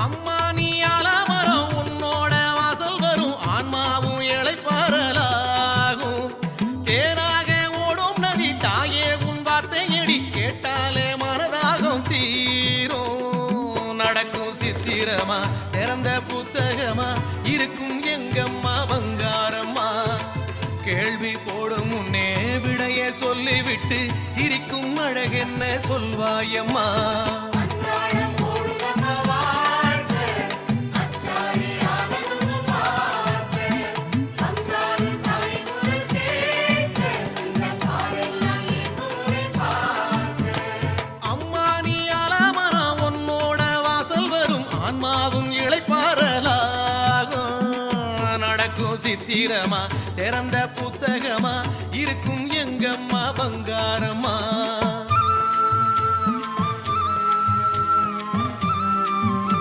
அம்மா நீ அலமரம் உன்னோட வாசல் வரும் ஆன்மாவும் இளைப்பாறலாகும் தேனாக ஓடும் நதி தாயே உன் வார்த்தை எடி கேட்டாலே மனதாகும் தீரும் நடக்கும் சித்திரமா திறந்த புத்தகமா இருக்கும் எங்கம்மா பங்காரம்மா கேள்வி போடும் முன்னே விடைய சொல்லிவிட்டு சிரிக்கும் அழகென்ன சொல்வாயம்மா அம்மா நீ அலமரம் உன்னோட வாசல் வரும் ஆன்மாவும் இளைப்பாறலாகும் நடக்கும் சித்திரமா திறந்த புத்தகமா இருக்கும் எங்கம்மா பங்காரம்மா